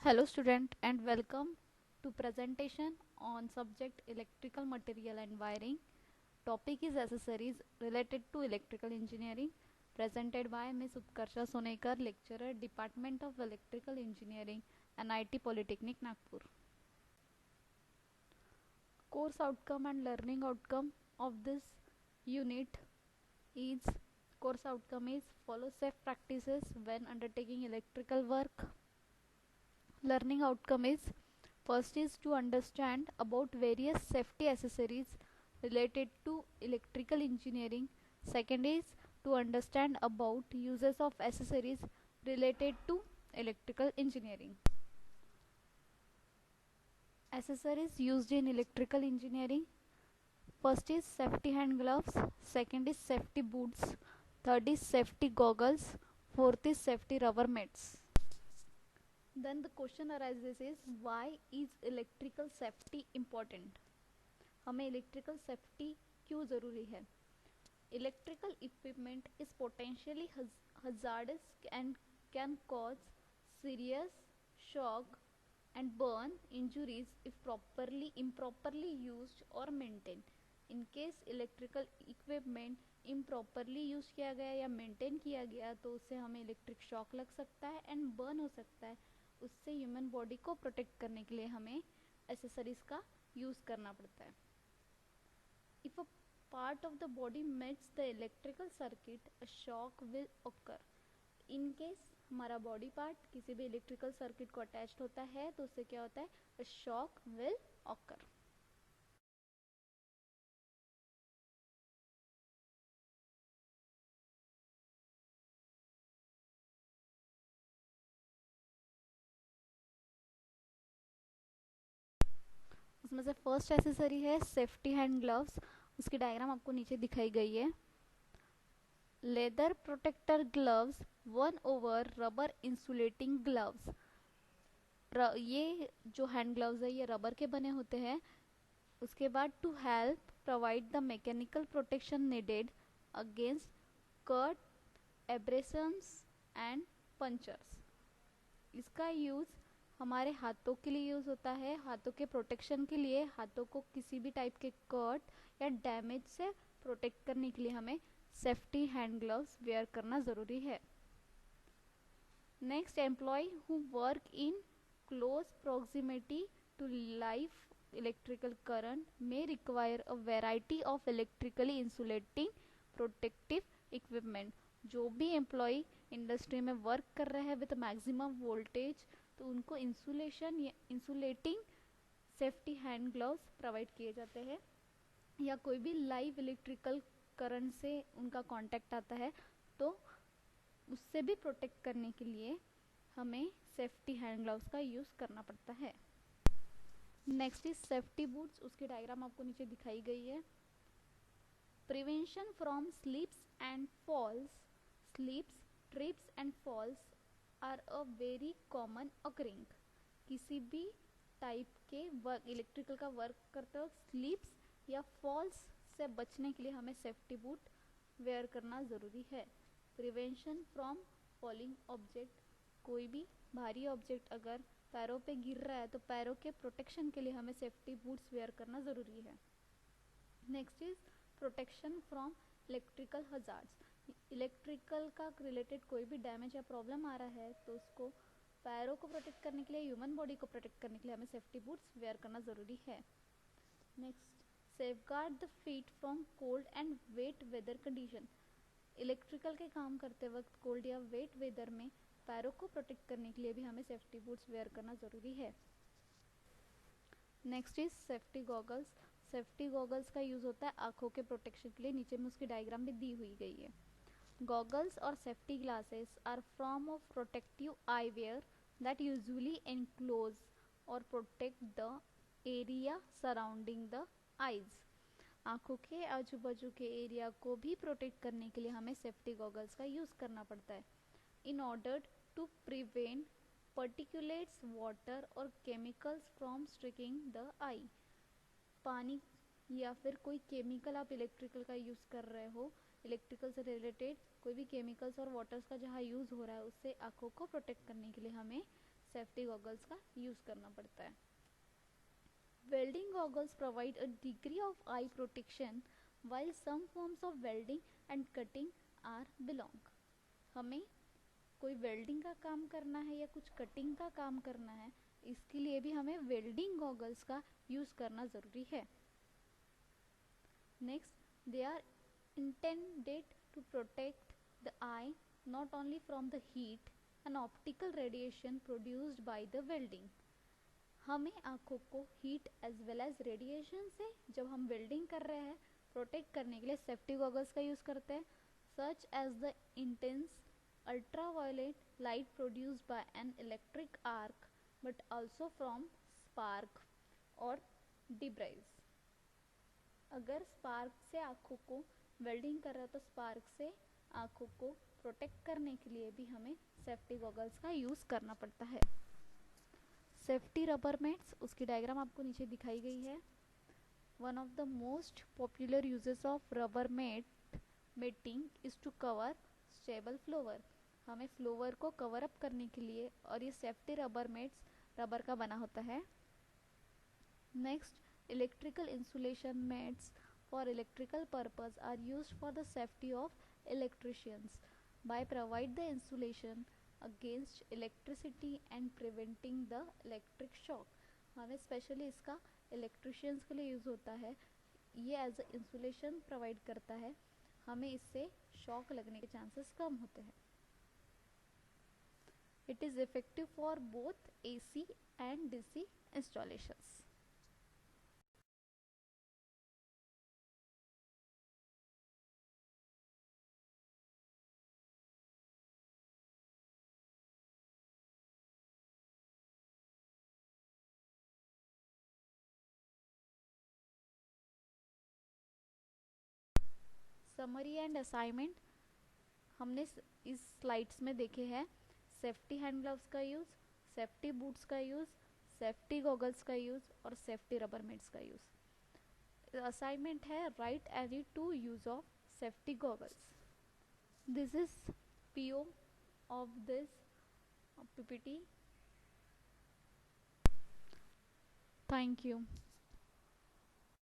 Hello student and welcome to presentation on subject electrical material and wiring. Topic is accessories related to electrical engineering presented by Ms. Utkarsha Sonekar, lecturer, Department of Electrical Engineering, NIT Polytechnic, Nagpur. Course outcome and learning outcome of this unit is course outcome is follow safe practices when undertaking electrical work. Learning outcome is first is to understand about various safety accessories related to electrical engineering. Second is to understand about uses of accessories related to electrical engineering. Accessories used in electrical engineering. First is safety hand gloves, second is safety boots, third is safety goggles, fourth is safety rubber mats. Then the question arises is why is electrical safety important? हमें electrical safety क्यों ज़रूरी है? Electrical equipment is potentially hazardous and can cause serious shock and burn injuries if improperly used or maintained. In case electrical equipment improperly use किया गया या maintain किया गया तो उससे हमें इलेक्ट्रिक शॉक लग सकता है एंड बर्न हो सकता है. उससे ह्यूमन बॉडी को प्रोटेक्ट करने के लिए हमें एसेसरीज का यूज़ करना पड़ता है. If a part of the body meets the electrical circuit, a shock will occur. In case हमारा बॉडी पार्ट किसी भी इलेक्ट्रिकल सर्किट को अटैच्ड होता है तो उससे क्या होता है? A shock will occur. उसमें से फर्स्ट एसेसरी है सेफ्टी हैंड ग्लव्स. उसकी डायग्राम आपको नीचे दिखाई गई है. Leather protector gloves one over rubber insulating gloves. ये जो हैंड ग्लव्स है ये रबर के बने होते हैं. उसके बाद to help provide the mechanical protection needed against cut abrasions and punctures. इसका यूज़ हमारे हाथों के लिए यूज़ होता है. हाथों के प्रोटेक्शन के लिए, हाथों को किसी भी टाइप के कट या डैमेज से प्रोटेक्ट करने के लिए हमें सेफ्टी हैंड ग्लव्स वेयर करना ज़रूरी है. Next, employ who work in close proximity to live electrical current may require a variety of electrically insulating protective equipment. जो भी एम्प्लॉय इंडस्ट्री में वर्क कर रहे हैं विद मैक्सिमम वोल्टेज तो उनको इंसुलेशन या insulating safety hand gloves provide किए जाते हैं. या कोई भी लाइव इलेक्ट्रिकल करंट से उनका कांटेक्ट आता है तो उससे भी प्रोटेक्ट करने के लिए हमें सेफ्टी हैंड ग्लव्स का यूज़ करना पड़ता है. Next is safety boots. उसकी डायग्राम आपको नीचे दिखाई गई है. Prevention from slips and falls. Slips, trips and falls are a very common occurring. किसी भी टाइप के वर्क इलेक्ट्रिकल का वर्क करते वक्त स्लिप्स या फॉल्स से बचने के लिए हमें सेफ्टी बूट वेयर करना ज़रूरी है. Prevention from falling object. कोई भी भारी ऑब्जेक्ट अगर पैरों पे गिर रहा है तो पैरों के प्रोटेक्शन के लिए हमें सेफ्टी बूट्स वेयर करना ज़रूरी है. Next is protection from electrical hazards. Electrical का रिलेटेड कोई भी डैमेज या प्रॉब्लम आ रहा है तो उसको पैरों को प्रोटेक्ट करने के लिए, ह्यूमन बॉडी को प्रोटेक्ट करने के लिए हमें सेफ्टी बूट्स वेयर करना ज़रूरी है. Next, safeguard the feet from cold and wet weather condition. Electrical के काम करते वक्त कोल्ड या वेट वेदर में पैरों को प्रोटेक्ट करने के लिए भी हमें सेफ्टी बूट्स वेयर करना ज़रूरी है. Next is safety goggles. Safety goggles का यूज़ होता है आंखों के प्रोटेक्शन के लिए. नीचे में उसकी डायग्राम भी दी हुई गई है. गॉगल्स और safety glasses are form of protective eye wear that usually enclose or protect the area surrounding the eyes. आंखों के आजू बाजू के एरिया को भी प्रोटेक्ट करने के लिए हमें सेफ्टी गॉगल्स का यूज़ करना पड़ता है. In order to prevent particulates, water और chemicals from striking the eye. पानी या फिर कोई केमिकल आप इलेक्ट्रिकल का यूज़ कर रहे हो, इलेक्ट्रिकल से रिलेटेड कोई भी केमिकल्स और वाटर्स का जहाँ यूज़ हो रहा है उससे आँखों को प्रोटेक्ट करने के लिए हमें सेफ्टी गॉगल्स का यूज़ करना पड़ता है। Welding goggles provide a degree of I protection while some forms of welding and cutting are belong। हमें कोई वेल्डिंग का काम करना है या कुछ कटिंग का काम करना है, इसके लिए भी हमें वेल्डिंग गॉगल्स का यूज़ करना ज़रूरी है। Next, they are intended to protect the eye not only from the heat and optical radiation produced by the welding। हमें आँखों को heat as well as radiation से जब हम वेल्डिंग कर रहे हैं प्रोटेक्ट करने के लिए सेफ्टी गॉगल्स का यूज़ करते हैं, such as the intense ultraviolet light produced by an electric arc but also from spark और डिब्राइज। अगर स्पार्क से आँखों को वेल्डिंग कर रहा है तो स्पार्क से आँखों को प्रोटेक्ट करने के लिए भी हमें सेफ्टी गॉगल्स का यूज़ करना पड़ता है। सेफ्टी रबर मेट्स, उसकी डायग्राम आपको नीचे दिखाई गई है। One of the most popular uses of rubber matting is to cover stable floor. हमें फ्लोवर को कवर अप करने के लिए, और ये सेफ्टी रबर मेट्स रबर का बना होता है। Next, electrical insulation mats for electrical purpose are used for the safety of electricians by provide the insulation against electricity and preventing the electric shock. हमें स्पेशली इसका इलेक्ट्रिशियंस के लिए use होता है। ये एज अ इंसुलेशन प्रोवाइड करता है, हमें इससे शॉक लगने के चांसेस कम होते हैं। It is effective for both AC and DC installations. Summary and assignment हमने इस स्लाइड्स में देखे हैं। सेफ्टी हैंड ग्लव्स का यूज़, सेफ्टी बूट्स का यूज़, सेफ्टी गॉगल्स का यूज़ और सेफ्टी रबर मेट्स का यूज़। असाइनमेंट है, right any two use of safety goggles. This is PO of this PPT। Thank you।